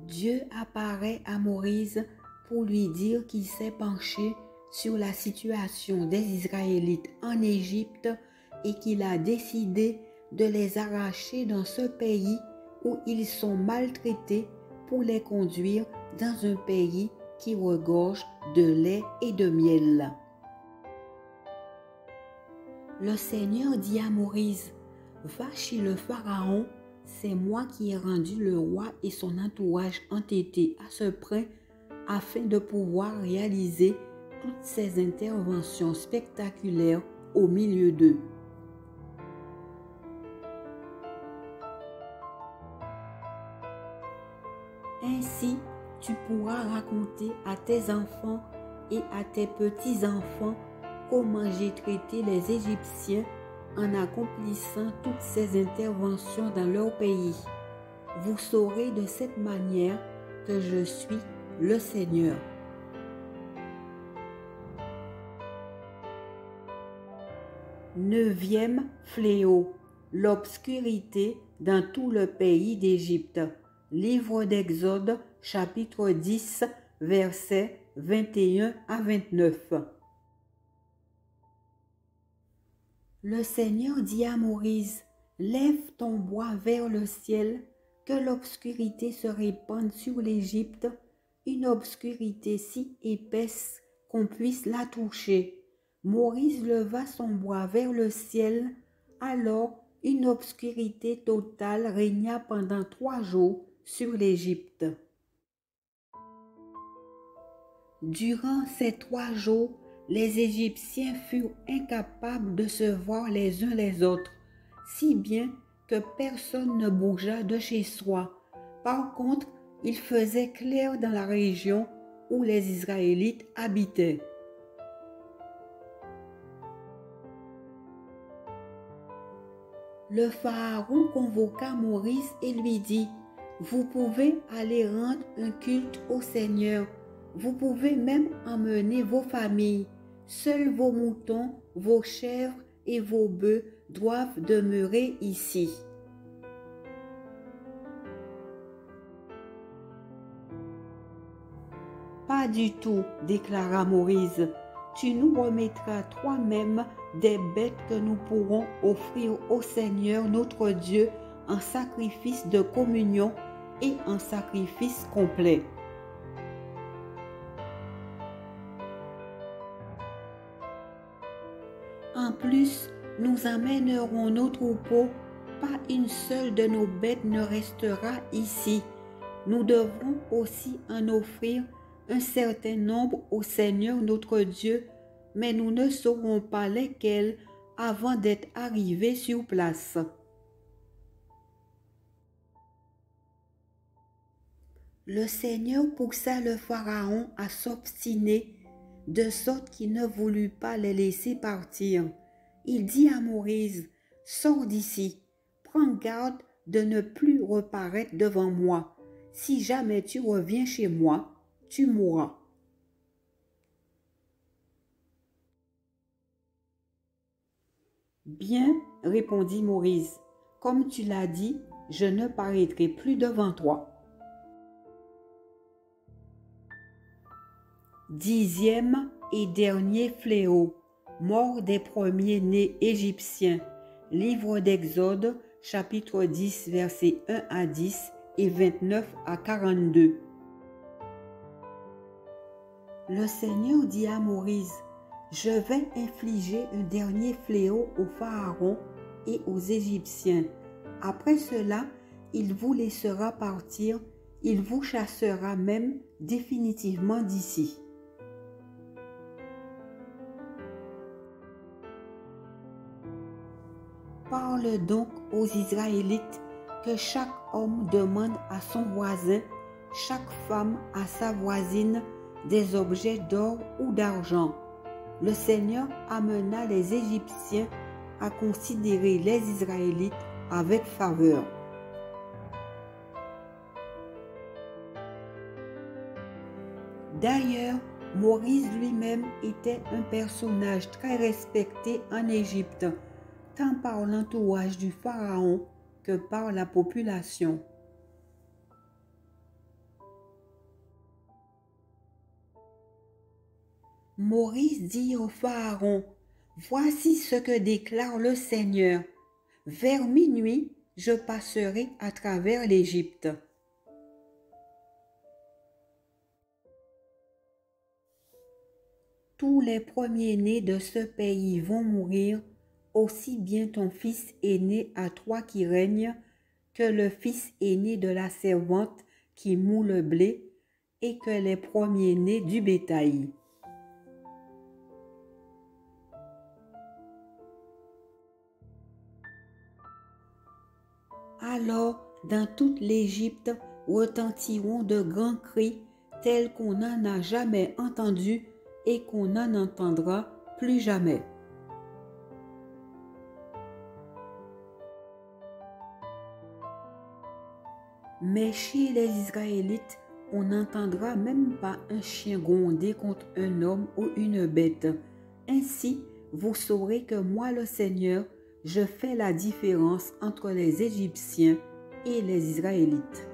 Dieu apparaît à Moïse pour lui dire qu'il s'est penché sur la situation des Israélites en Égypte et qu'il a décidé de les arracher dans ce pays où ils sont maltraités pour les conduire dans un pays qui regorge de lait et de miel. Le Seigneur dit à Moïse, « Va chez le Pharaon, c'est moi qui ai rendu le roi et son entourage entêtés à ce point afin de pouvoir réaliser toutes ces interventions spectaculaires au milieu d'eux. » Ainsi, tu pourras raconter à tes enfants et à tes petits-enfants comment j'ai traité les Égyptiens en accomplissant toutes ces interventions dans leur pays. Vous saurez de cette manière que je suis le Seigneur. Neuvième fléau, l'obscurité dans tout le pays d'Égypte. Livre d'Exode, chapitre 10, versets 21 à 29. Le Seigneur dit à Moïse, « Lève ton bois vers le ciel, que l'obscurité se répande sur l'Égypte, une obscurité si épaisse qu'on puisse la toucher. » Moïse leva son bois vers le ciel, alors une obscurité totale régna pendant 3 jours sur l'Égypte. Durant ces 3 jours, les Égyptiens furent incapables de se voir les uns les autres, si bien que personne ne bougea de chez soi. Par contre, il faisait clair dans la région où les Israélites habitaient. Le Pharaon convoqua Moïse et lui dit, « Vous pouvez aller rendre un culte au Seigneur. Vous pouvez même emmener vos familles. Seuls vos moutons, vos chèvres et vos bœufs doivent demeurer ici. » Pas du tout, déclara Moïse. Tu nous remettras toi-même des bêtes que nous pourrons offrir au Seigneur notre Dieu en sacrifice de communion et en sacrifice complet. En plus, nous amènerons nos troupeaux, pas une seule de nos bêtes ne restera ici. Nous devrons aussi en offrir un certain nombre au Seigneur notre Dieu, mais nous ne saurons pas lesquels avant d'être arrivés sur place. Le Seigneur poussa le Pharaon à s'obstiner, de sorte qu'il ne voulut pas les laisser partir. Il dit à Moïse, « Sors d'ici, prends garde de ne plus reparaître devant moi. Si jamais tu reviens chez moi, tu mourras. » Bien, répondit Moïse, comme tu l'as dit, je ne paraîtrai plus devant toi. 10e et dernier fléau, mort des premiers-nés égyptiens. Livre d'Exode, chapitre 10, versets 1 à 10 et 29 à 42. Le Seigneur dit à Moïse, « Je vais infliger un dernier fléau au Pharaon et aux Égyptiens. Après cela, il vous laissera partir, il vous chassera même définitivement d'ici. » Parle donc aux Israélites que chaque homme demande à son voisin, chaque femme à sa voisine, des objets d'or ou d'argent. Le Seigneur amena les Égyptiens à considérer les Israélites avec faveur. D'ailleurs, Moïse lui-même était un personnage très respecté en Égypte, tant par l'entourage du Pharaon que par la population. Moïse dit au Pharaon, voici ce que déclare le Seigneur. Vers minuit, je passerai à travers l'Égypte. Tous les premiers-nés de ce pays vont mourir, aussi bien ton fils aîné à toi qui règne, que le fils aîné de la servante qui moud le blé, et que les premiers-nés du bétail. Alors, dans toute l'Égypte retentiront de grands cris tels qu'on n'en a jamais entendu et qu'on n'en entendra plus jamais. Mais chez les Israélites, on n'entendra même pas un chien gronder contre un homme ou une bête. Ainsi, vous saurez que moi, le Seigneur, je fais la différence entre les Égyptiens et les Israélites.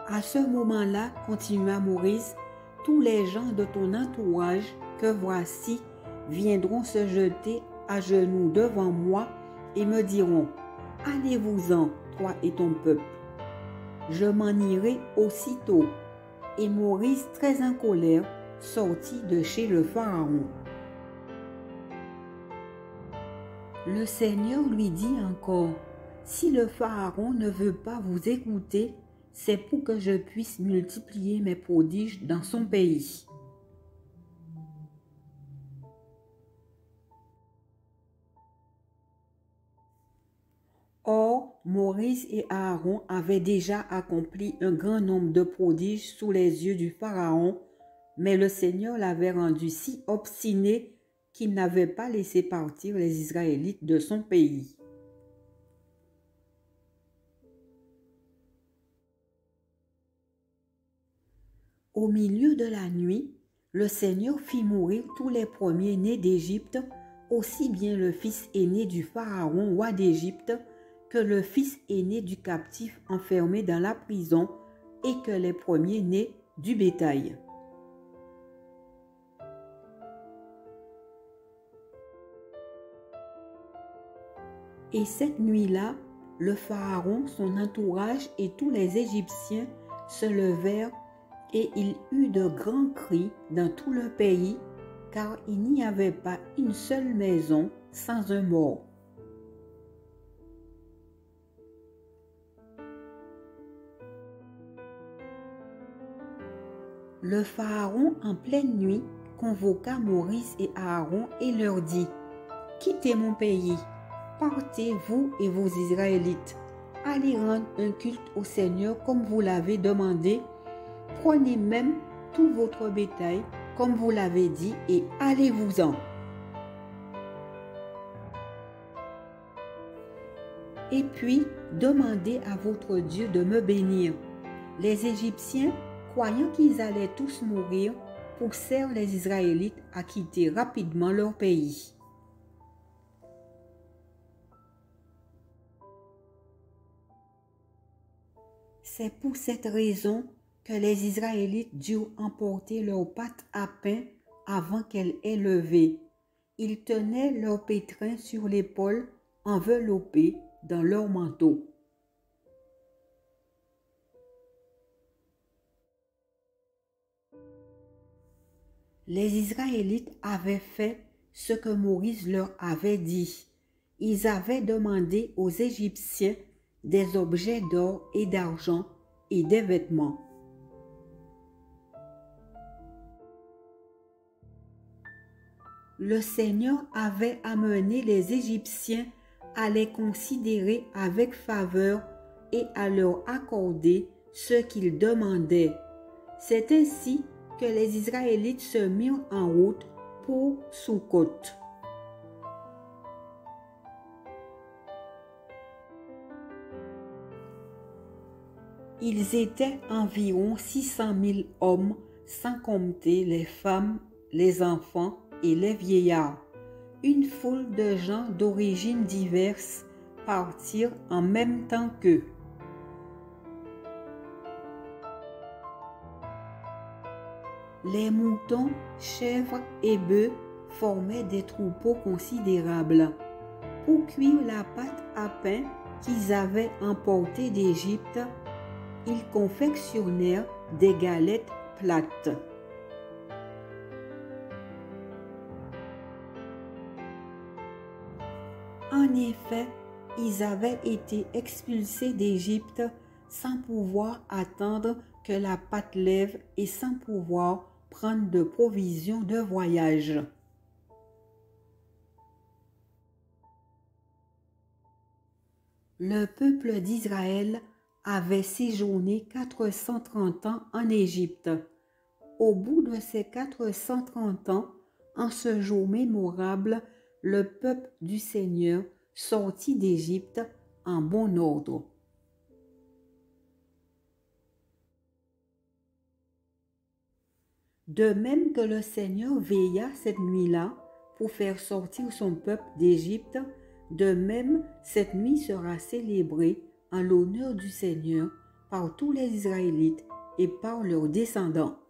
À ce moment-là, continua Moïse, tous les gens de ton entourage que voici viendront se jeter à genoux devant moi et me diront, allez-vous-en, toi et ton peuple. Je m'en irai aussitôt. Et Moïse, très en colère, sortit de chez le Pharaon. Le Seigneur lui dit encore, si le Pharaon ne veut pas vous écouter, c'est pour que je puisse multiplier mes prodiges dans son pays. Or, Moïse et Aaron avaient déjà accompli un grand nombre de prodiges sous les yeux du Pharaon, mais le Seigneur l'avait rendu si obstiné qu'il n'avait pas laissé partir les Israélites de son pays. Au milieu de la nuit, le Seigneur fit mourir tous les premiers-nés d'Égypte, aussi bien le fils aîné du Pharaon, roi d'Égypte, que le fils aîné du captif enfermé dans la prison, et que les premiers-nés du bétail. Et cette nuit-là, le Pharaon, son entourage et tous les Égyptiens se levèrent et il eut de grands cris dans tout le pays, car il n'y avait pas une seule maison sans un mort. Le Pharaon, en pleine nuit, convoqua Moïse et Aaron et leur dit, « Quittez mon pays, partez vous et vos Israélites, allez rendre un culte au Seigneur comme vous l'avez demandé, prenez même tout votre bétail comme vous l'avez dit et allez-vous-en. Et puis, demandez à votre Dieu de me bénir. » Les Égyptiens, croyant qu'ils allaient tous mourir, poussèrent les Israélites à quitter rapidement leur pays. C'est pour cette raison que les Israélites durent emporter leurs pâtes à pain avant qu'elles aient levé. Ils tenaient leur pétrin sur l'épaule, enveloppés dans leur manteau. Les Israélites avaient fait ce que Moïse leur avait dit. Ils avaient demandé aux Égyptiens des objets d'or et d'argent et des vêtements. Le Seigneur avait amené les Égyptiens à les considérer avec faveur et à leur accorder ce qu'ils demandaient. C'est ainsi que les Israélites se mirent en route pour Sukkot. Ils étaient environ 600 000 hommes, sans compter les femmes, les enfants et les vieillards. Une foule de gens d'origines diverses partirent en même temps qu'eux. Les moutons, chèvres et bœufs formaient des troupeaux considérables. Pour cuire la pâte à pain qu'ils avaient emportée d'Égypte, ils confectionnèrent des galettes plates. En effet, ils avaient été expulsés d'Égypte sans pouvoir attendre que la pâte lève et sans pouvoir prendre de provisions de voyage. Le peuple d'Israël avait séjourné 430 ans en Égypte. Au bout de ces 430 ans, en ce jour mémorable, le peuple du Seigneur sortit d'Égypte en bon ordre. De même que le Seigneur veilla cette nuit-là pour faire sortir son peuple d'Égypte, de même cette nuit sera célébrée en l'honneur du Seigneur par tous les Israélites et par leurs descendants.